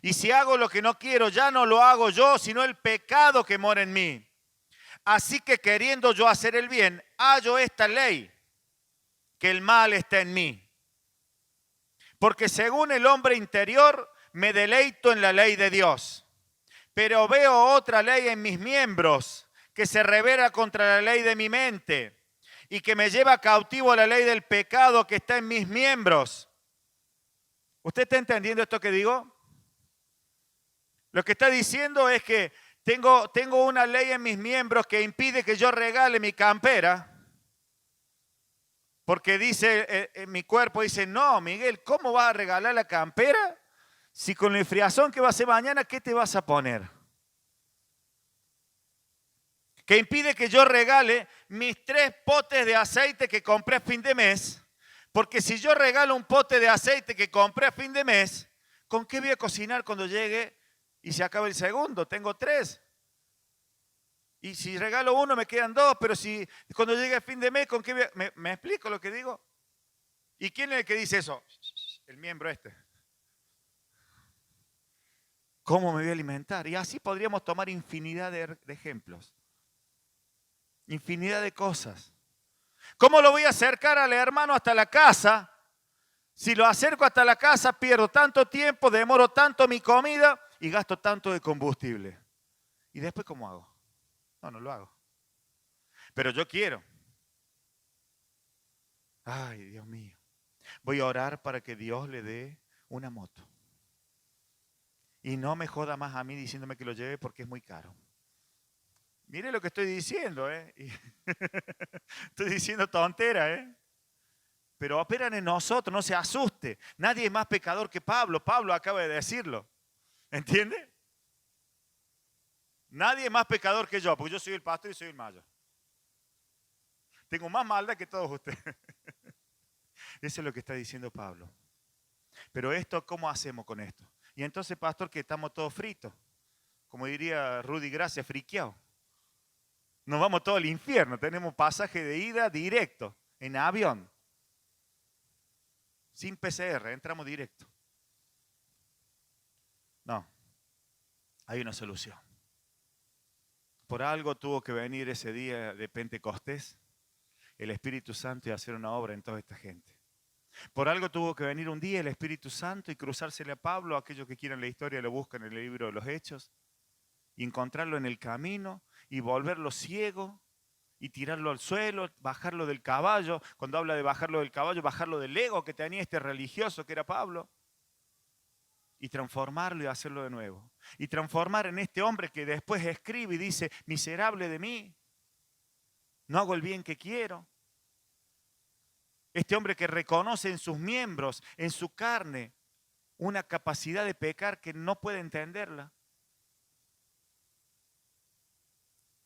Y si hago lo que no quiero, ya no lo hago yo, sino el pecado que mora en mí. Así que queriendo yo hacer el bien, hallo esta ley, que el mal está en mí. Porque según el hombre interior, me deleito en la ley de Dios. Pero veo otra ley en mis miembros, que se revela contra la ley de mi mente y que me lleva cautivo a la ley del pecado que está en mis miembros. ¿Usted está entendiendo esto que digo? Lo que está diciendo es que tengo una ley en mis miembros que impide que yo regale mi campera. Porque dice, mi cuerpo dice, no, Miguel, ¿cómo vas a regalar la campera? Si con el friazón que va a hacer mañana, ¿qué te vas a poner? Que impide que yo regale mis 3 potes de aceite que compré a fin de mes. Porque si yo regalo un pote de aceite que compré a fin de mes, ¿con qué voy a cocinar cuando llegue y se acabe el segundo? Tengo 3. Y si regalo uno me quedan 2, pero si cuando llegue a fin de mes, ¿con qué voy a... ¿Me explico lo que digo? ¿Y quién es el que dice eso? El miembro este. ¿Cómo me voy a alimentar? Y así podríamos tomar infinidad de ejemplos. Infinidad de cosas. ¿Cómo lo voy a acercar al hermano hasta la casa? Si lo acerco hasta la casa, pierdo tanto tiempo, demoro tanto mi comida y gasto tanto de combustible. ¿Y después cómo hago? No lo hago. Pero yo quiero. Ay, Dios mío. Voy a orar para que Dios le dé una moto. Y no me joda más a mí diciéndome que lo lleve porque es muy caro. Mire lo que estoy diciendo, Estoy diciendo tontera, Pero operan en nosotros, no se asuste. Nadie es más pecador que Pablo. Pablo acaba de decirlo. ¿Entiende? Nadie es más pecador que yo, porque yo soy el pastor y soy el mayor. Tengo más maldad que todos ustedes. Eso es lo que está diciendo Pablo. Pero esto, ¿cómo hacemos con esto? Y entonces, pastor, que estamos todos fritos. Como diría Rudy Gracia, friqueados. Nos vamos todos al infierno. Tenemos pasaje de ida directo, en avión. Sin PCR, entramos directo. No, hay una solución. Por algo tuvo que venir ese día de Pentecostés el Espíritu Santo y hacer una obra en toda esta gente. Por algo tuvo que venir un día el Espíritu Santo y cruzársele a Pablo, aquellos que quieran la historia lo buscan en el libro de los Hechos, y encontrarlo en el camino y volverlo ciego y tirarlo al suelo, bajarlo del caballo. Cuando habla de bajarlo del caballo, bajarlo del ego que tenía este religioso que era Pablo. Y transformarlo y hacerlo de nuevo. Y transformar en este hombre que después escribe y dice, miserable de mí, no hago el bien que quiero. Este hombre que reconoce en sus miembros, en su carne, una capacidad de pecar que no puede entenderla.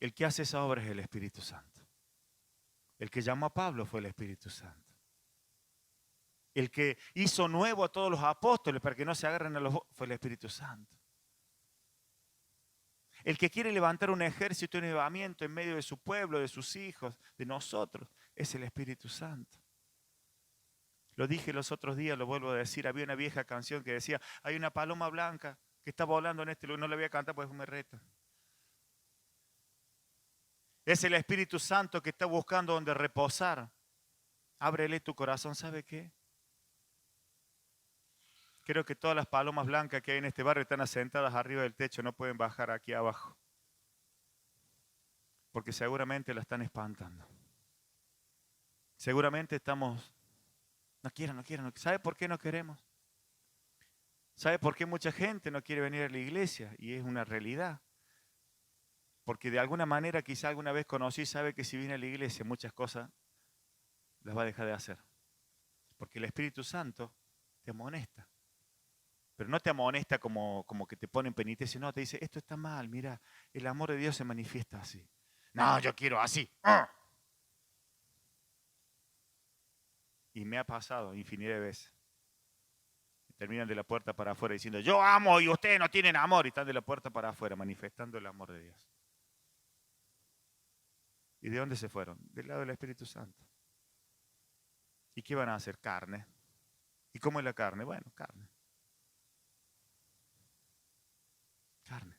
El que hace esa obra es el Espíritu Santo. El que llamó a Pablo fue el Espíritu Santo. El que hizo nuevo a todos los apóstoles para que no se agarren a los... fue el Espíritu Santo. El que quiere levantar un ejército, un avivamiento en medio de su pueblo, de sus hijos, de nosotros, es el Espíritu Santo. Lo dije los otros días, lo vuelvo a decir, había una vieja canción que decía, hay una paloma blanca que está volando en este lugar, no la voy a cantar porque me reta. Es el Espíritu Santo que está buscando donde reposar. Ábrele tu corazón, ¿sabe qué? Creo que todas las palomas blancas que hay en este barrio están asentadas arriba del techo, no pueden bajar aquí abajo. Porque seguramente la están espantando. Seguramente estamos, no quiero. ¿Sabe por qué no queremos? ¿Sabe por qué mucha gente no quiere venir a la iglesia? Y es una realidad. Porque de alguna manera quizá alguna vez conocí y sabe que si viene a la iglesia muchas cosas las va a dejar de hacer. Porque el Espíritu Santo te amonesta. Pero no te amonesta como que te pone en penitencia, no, te dice, esto está mal, mira, el amor de Dios se manifiesta así. No, yo quiero así. Y me ha pasado infinidad de veces. Terminan de la puerta para afuera diciendo, yo amo y ustedes no tienen amor. Y están de la puerta para afuera manifestando el amor de Dios. ¿Y de dónde se fueron? Del lado del Espíritu Santo. ¿Y qué van a hacer? Carne. ¿Y cómo es la carne? Bueno, carne. Carne.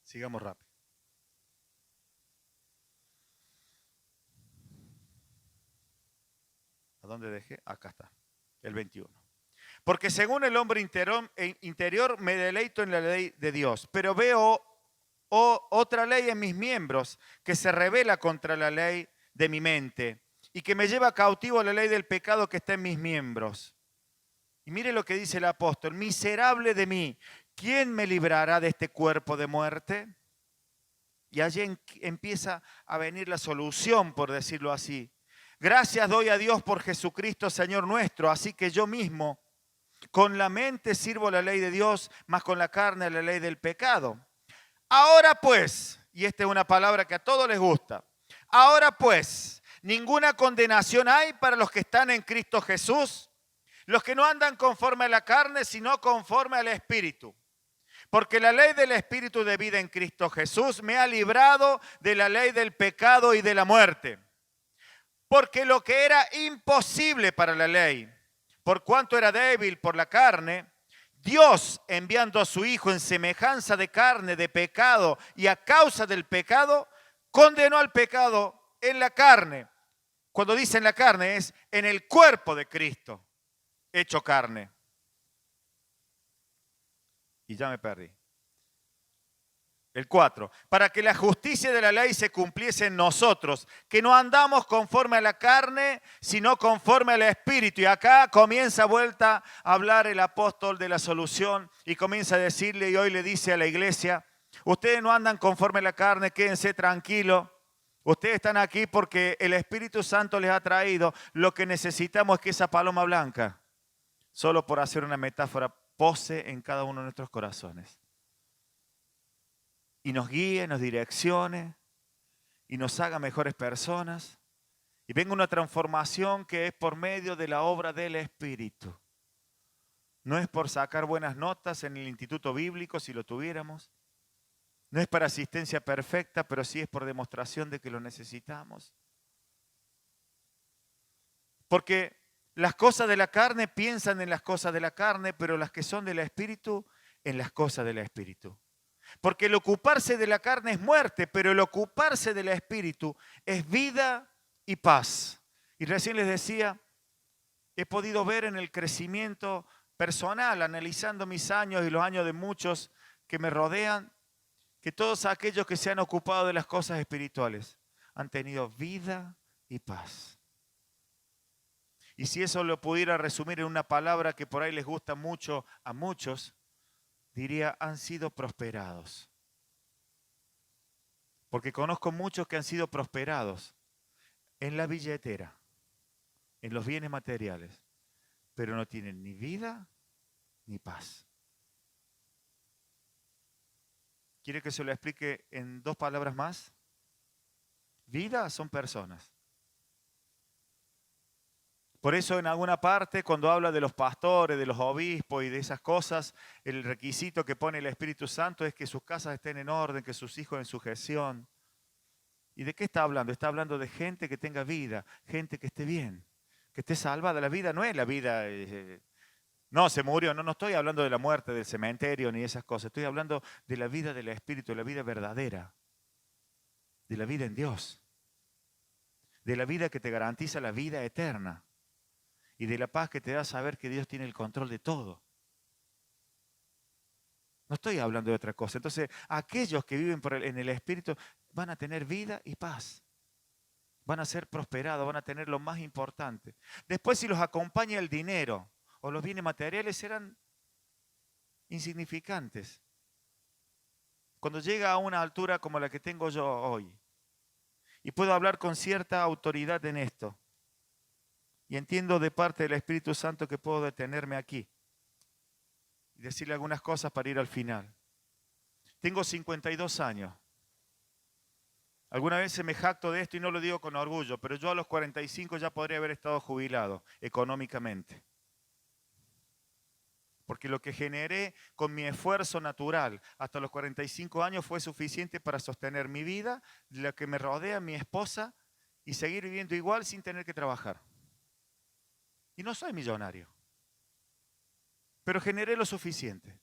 Sigamos rápido. ¿A dónde dejé? Acá está. El 21. Porque según el hombre interior me deleito en la ley de Dios, pero veo otra ley en mis miembros que se rebela contra la ley de mi mente y que me lleva cautivo a la ley del pecado que está en mis miembros. Y mire lo que dice el apóstol, miserable de mí, ¿quién me librará de este cuerpo de muerte? Y allí empieza a venir la solución, por decirlo así. Gracias doy a Dios por Jesucristo, Señor nuestro, así que yo mismo con la mente sirvo la ley de Dios, mas con la carne la ley del pecado. Ahora pues, y esta es una palabra que a todos les gusta, ahora pues, ninguna condenación hay para los que están en Cristo Jesús, los que no andan conforme a la carne, sino conforme al Espíritu. Porque la ley del Espíritu de vida en Cristo Jesús me ha librado de la ley del pecado y de la muerte. Porque lo que era imposible para la ley, por cuanto era débil por la carne, Dios, enviando a su Hijo en semejanza de carne, de pecado, y a causa del pecado, condenó al pecado en la carne. Cuando dice en la carne es en el cuerpo de Cristo, hecho carne. Y ya me perdí. El 4, para que la justicia de la ley se cumpliese en nosotros, que no andamos conforme a la carne, sino conforme al Espíritu. Y acá comienza vuelta a hablar el apóstol de la solución y comienza a decirle, y hoy le dice a la iglesia, ustedes no andan conforme a la carne, quédense tranquilos. Ustedes están aquí porque el Espíritu Santo les ha traído. Lo que necesitamos es que esa paloma blanca, solo por hacer una metáfora, pose en cada uno de nuestros corazones. Y nos guíe, nos direccione y nos haga mejores personas. Y venga una transformación que es por medio de la obra del Espíritu. No es por sacar buenas notas en el instituto bíblico, si lo tuviéramos. No es para asistencia perfecta, pero sí es por demostración de que lo necesitamos. Porque las cosas de la carne piensan en las cosas de la carne, pero las que son del Espíritu, en las cosas del Espíritu. Porque el ocuparse de la carne es muerte, pero el ocuparse del Espíritu es vida y paz. Y recién les decía, he podido ver en el crecimiento personal, analizando mis años y los años de muchos que me rodean, que todos aquellos que se han ocupado de las cosas espirituales han tenido vida y paz. Y si eso lo pudiera resumir en una palabra que por ahí les gusta mucho a muchos, diría, han sido prosperados. Porque conozco muchos que han sido prosperados en la billetera, en los bienes materiales, pero no tienen ni vida ni paz. ¿Quiere que se lo explique en 2 palabras más? Vida son personas. Por eso en alguna parte, cuando habla de los pastores, de los obispos y de esas cosas, el requisito que pone el Espíritu Santo es que sus casas estén en orden, que sus hijos en sujeción. ¿Y de qué está hablando? Está hablando de gente que tenga vida, gente que esté bien, que esté salvada. La vida no es la vida, no, se murió, no estoy hablando de la muerte del cementerio ni de esas cosas. Estoy hablando de la vida del Espíritu, de la vida verdadera, de la vida en Dios, de la vida que te garantiza la vida eterna. Y de la paz que te da saber que Dios tiene el control de todo. No estoy hablando de otra cosa. Entonces, aquellos que viven en el Espíritu van a tener vida y paz. Van a ser prosperados, van a tener lo más importante. Después, si los acompaña el dinero o los bienes materiales, serán insignificantes. Cuando llega a una altura como la que tengo yo hoy, y puedo hablar con cierta autoridad en esto, y entiendo de parte del Espíritu Santo que puedo detenerme aquí y decirle algunas cosas para ir al final. Tengo 52 años. Alguna vez me jacto de esto y no lo digo con orgullo, pero yo a los 45 ya podría haber estado jubilado económicamente. Porque lo que generé con mi esfuerzo natural hasta los 45 años fue suficiente para sostener mi vida, la que me rodea, mi esposa, y seguir viviendo igual sin tener que trabajar. Y no soy millonario, pero generé lo suficiente.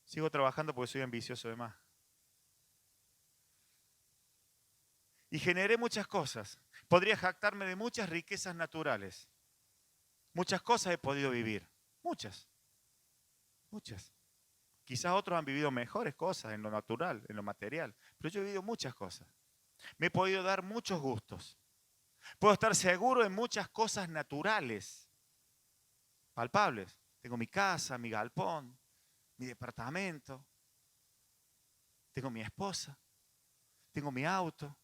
Sigo trabajando porque soy ambicioso de más. Y generé muchas cosas. Podría jactarme de muchas riquezas naturales. Muchas cosas he podido vivir. Muchas. Muchas. Quizás otros han vivido mejores cosas en lo natural, en lo material. Pero yo he vivido muchas cosas. Me he podido dar muchos gustos. Puedo estar seguro en muchas cosas naturales, palpables. Tengo mi casa, mi galpón, mi departamento. Tengo mi esposa. Tengo mi auto.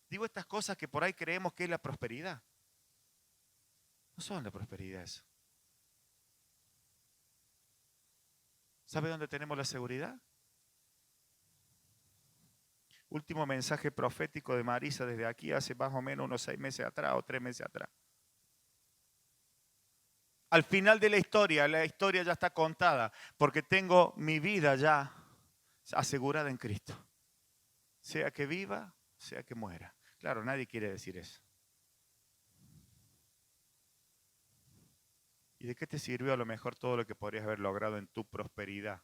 Digo estas cosas que por ahí creemos que es la prosperidad. No son la prosperidad eso. ¿Sabe dónde tenemos la seguridad? Último mensaje profético de Marisa desde aquí hace más o menos unos 6 meses atrás o 3 meses atrás. Al final de la historia ya está contada porque tengo mi vida ya asegurada en Cristo. Sea que viva, sea que muera. Claro, nadie quiere decir eso. ¿Y de qué te sirvió a lo mejor todo lo que podrías haber logrado en tu prosperidad?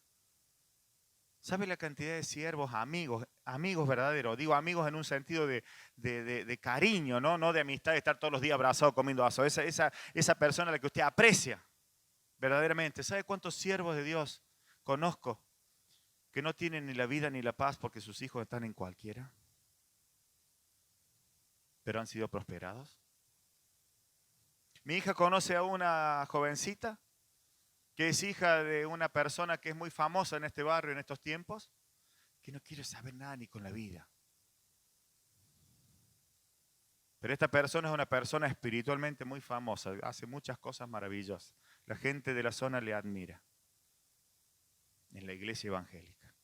¿Sabes la cantidad de siervos, amigos verdaderos? Digo amigos en un sentido de cariño, ¿no? No de amistad, de estar todos los días abrazados comiendo aso. Esa persona a la que usted aprecia verdaderamente. ¿Sabe cuántos siervos de Dios conozco que no tienen ni la vida ni la paz porque sus hijos están en cualquiera? Pero han sido prosperados. Mi hija conoce a una jovencita que es hija de una persona que es muy famosa en este barrio en estos tiempos, que no quiere saber nada ni con la vida. Pero esta persona es una persona espiritualmente muy famosa, hace muchas cosas maravillosas. La gente de la zona le admira en la iglesia evangélica.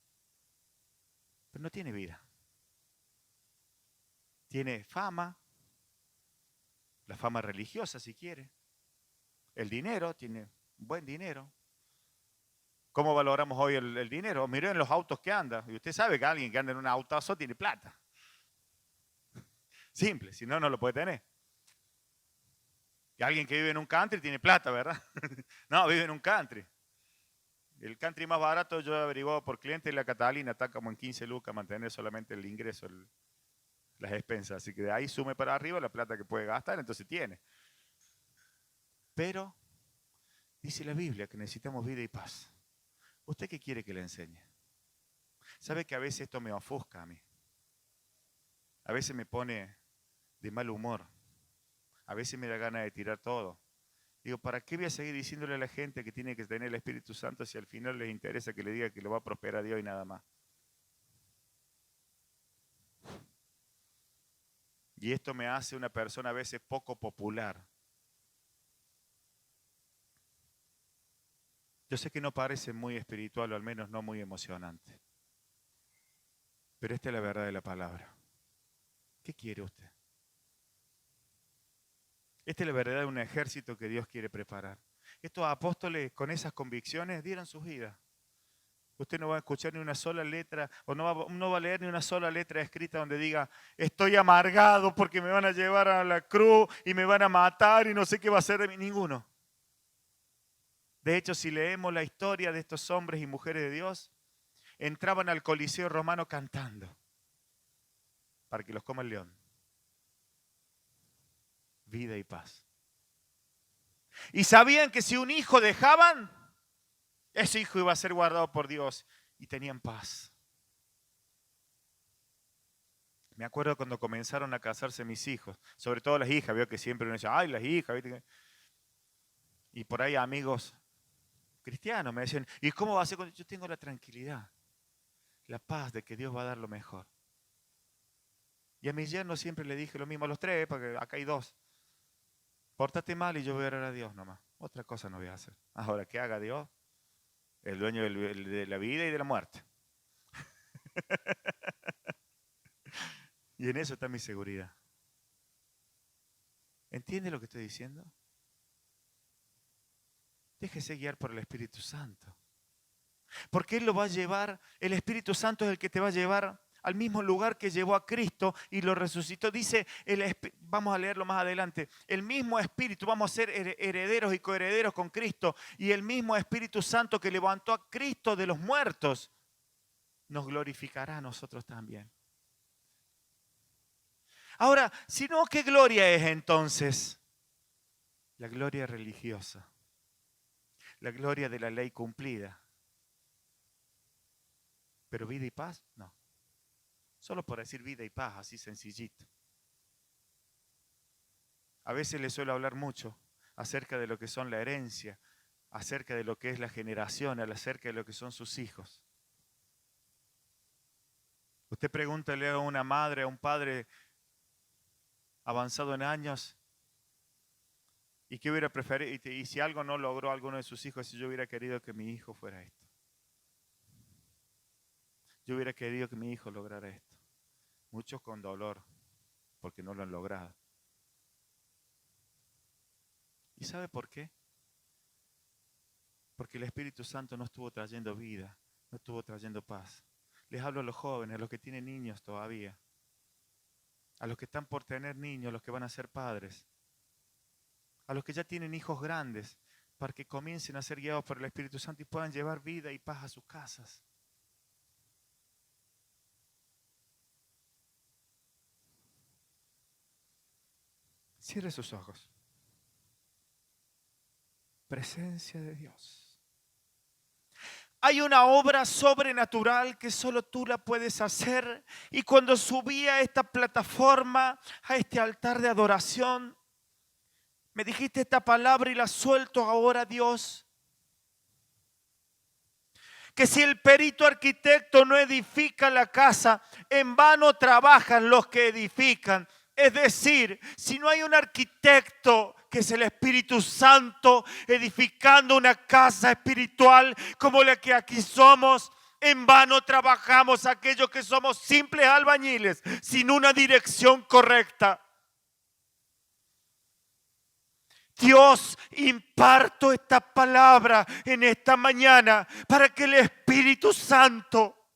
Pero no tiene vida. Tiene fama, la fama religiosa si quiere. El dinero, tiene buen dinero. ¿Cómo valoramos hoy el dinero? Miren los autos que anda. Y usted sabe que alguien que anda en un autazo tiene plata. Simple, si no, no lo puede tener. Y alguien que vive en un country tiene plata, ¿verdad? No, vive en un country. El country más barato yo he averiguado por cliente en la Catalina, está como en 15 lucas mantener solamente el ingreso, las expensas. Así que de ahí sume para arriba la plata que puede gastar, entonces tiene. Pero dice la Biblia que necesitamos vida y paz. ¿Usted qué quiere que le enseñe? ¿Sabe que a veces esto me ofusca a mí? A veces me pone de mal humor. A veces me da ganas de tirar todo. Digo, ¿para qué voy a seguir diciéndole a la gente que tiene que tener el Espíritu Santo si al final les interesa que le diga que lo va a prosperar Dios y nada más? Y esto me hace una persona a veces poco popular. Yo sé que no parece muy espiritual o al menos no muy emocionante. Pero esta es la verdad de la palabra. ¿Qué quiere usted? Esta es la verdad de un ejército que Dios quiere preparar. Estos apóstoles con esas convicciones dieron sus vidas. Usted no va a escuchar ni una sola letra o no va a leer ni una sola letra escrita donde diga estoy amargado porque me van a llevar a la cruz y me van a matar y no sé qué va a hacer de mí. Ninguno. De hecho, si leemos la historia de estos hombres y mujeres de Dios, entraban al Coliseo romano cantando para que los coma el león. Vida y paz. Y sabían que si un hijo dejaban, ese hijo iba a ser guardado por Dios y tenían paz. Me acuerdo cuando comenzaron a casarse mis hijos, sobre todo las hijas, veo que siempre uno dice, ay, las hijas, ¿viste? Y por ahí amigos cristianos me decían, ¿y cómo va a ser? Yo tengo la tranquilidad, la paz de que Dios va a dar lo mejor. Y a mis yernos siempre le dije lo mismo, a los tres, porque acá hay dos. Pórtate mal y yo voy a orar a Dios nomás. Otra cosa no voy a hacer. Ahora, ¿qué haga Dios? El dueño de la vida y de la muerte. Y en eso está mi seguridad. ¿Entiende lo que estoy diciendo? Déjese guiar por el Espíritu Santo. Porque Él lo va a llevar, el Espíritu Santo es el que te va a llevar al mismo lugar que llevó a Cristo y lo resucitó. Dice, vamos a leerlo más adelante, el mismo Espíritu, vamos a ser herederos y coherederos con Cristo, y el mismo Espíritu Santo que levantó a Cristo de los muertos, nos glorificará a nosotros también. Ahora, si no, ¿qué gloria es entonces? La gloria religiosa, la gloria de la ley cumplida. Pero vida y paz, no. Solo por decir vida y paz, así sencillito. A veces les suelo hablar mucho acerca de lo que son la herencia, acerca de lo que es la generación, acerca de lo que son sus hijos. Usted pregúntale a una madre, a un padre avanzado en años, ¿y qué hubiera preferido? Y si algo no logró alguno de sus hijos, si yo hubiera querido que mi hijo fuera esto. Yo hubiera querido que mi hijo lograra esto. Muchos con dolor, porque no lo han logrado. ¿Y sabe por qué? Porque el Espíritu Santo no estuvo trayendo vida, no estuvo trayendo paz. Les hablo a los jóvenes, a los que tienen niños todavía, a los que están por tener niños, a los que van a ser padres, a los que ya tienen hijos grandes, para que comiencen a ser guiados por el Espíritu Santo y puedan llevar vida y paz a sus casas. Cierre sus ojos. Presencia de Dios. Hay una obra sobrenatural que solo tú la puedes hacer. Y cuando subí a esta plataforma, a este altar de adoración, me dijiste esta palabra y la suelto ahora, Dios. Que si el perito arquitecto no edifica la casa, en vano trabajan los que edifican. Es decir, si no hay un arquitecto que es el Espíritu Santo edificando una casa espiritual como la que aquí somos, en vano trabajamos aquellos que somos simples albañiles sin una dirección correcta. Dios, imparto esta palabra en esta mañana para que el Espíritu Santo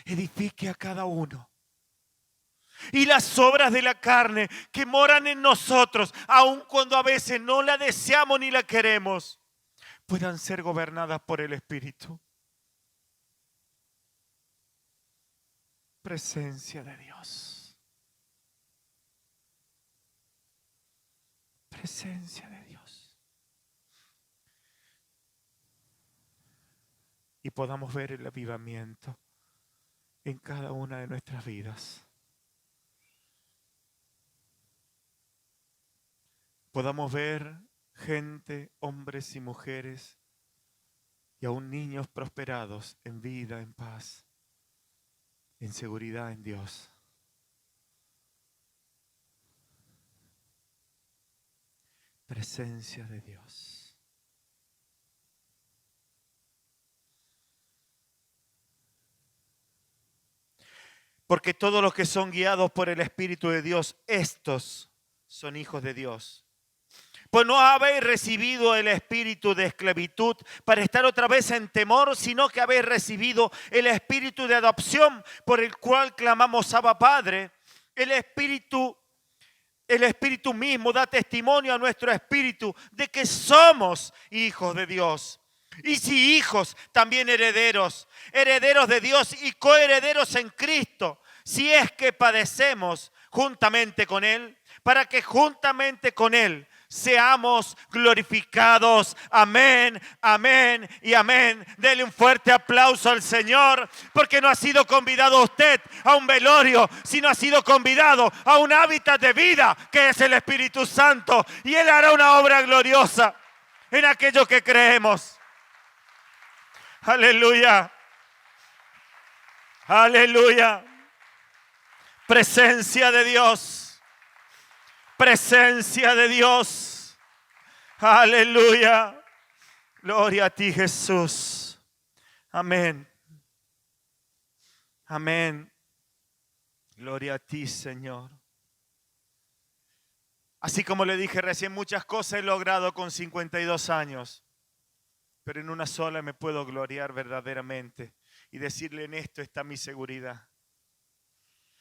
edifique a cada uno. Y las obras de la carne que moran en nosotros, aun cuando a veces no la deseamos ni la queremos, puedan ser gobernadas por el Espíritu. Presencia de Dios. Presencia de Dios. Y podamos ver el avivamiento en cada una de nuestras vidas. Podamos ver gente, hombres y mujeres, y aún niños prosperados en vida, en paz, en seguridad en Dios. Presencia de Dios. Porque todos los que son guiados por el Espíritu de Dios, estos son hijos de Dios. Pues no habéis recibido el espíritu de esclavitud para estar otra vez en temor, sino que habéis recibido el espíritu de adopción por el cual clamamos Abba Padre. El espíritu mismo da testimonio a nuestro espíritu de que somos hijos de Dios. Y si hijos, también herederos, herederos de Dios y coherederos en Cristo, si es que padecemos juntamente con Él, para que juntamente con Él seamos glorificados. Amén, amén y amén. Dele un fuerte aplauso al Señor, porque no ha sido convidado usted a un velorio, sino ha sido convidado a un hábitat de vida que es el Espíritu Santo. Y Él hará una obra gloriosa en aquello que creemos. Aleluya. Aleluya. Presencia de Dios. Presencia de Dios. Aleluya. Gloria a ti, Jesús. Amén. Amén. Gloria a ti, Señor. Así como le dije recién, muchas cosas he logrado con 52 años, pero en una sola me puedo gloriar verdaderamente y decirle: en esto está mi seguridad.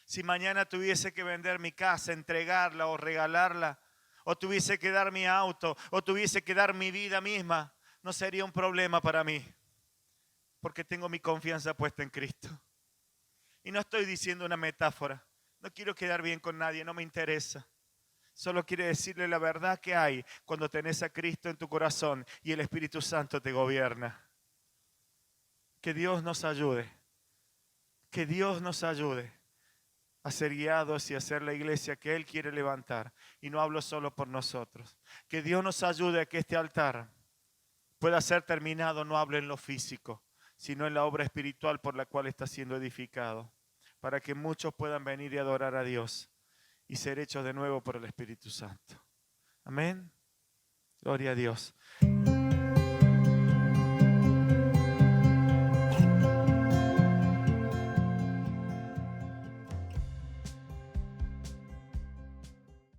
Si mañana tuviese que vender mi casa, entregarla o regalarla, o tuviese que dar mi auto, o tuviese que dar mi vida misma, no sería un problema para mí, porque tengo mi confianza puesta en Cristo. Y no estoy diciendo una metáfora. No quiero quedar bien con nadie, no me interesa. Solo quiero decirle la verdad que hay cuando tenés a Cristo en tu corazón y el Espíritu Santo te gobierna. Que Dios nos ayude. Que Dios nos ayude a ser guiados y a ser la iglesia que Él quiere levantar. Y no hablo solo por nosotros. Que Dios nos ayude a que este altar pueda ser terminado, no hablo en lo físico, sino en la obra espiritual por la cual está siendo edificado, para que muchos puedan venir y adorar a Dios y ser hechos de nuevo por el Espíritu Santo. Amén. Gloria a Dios.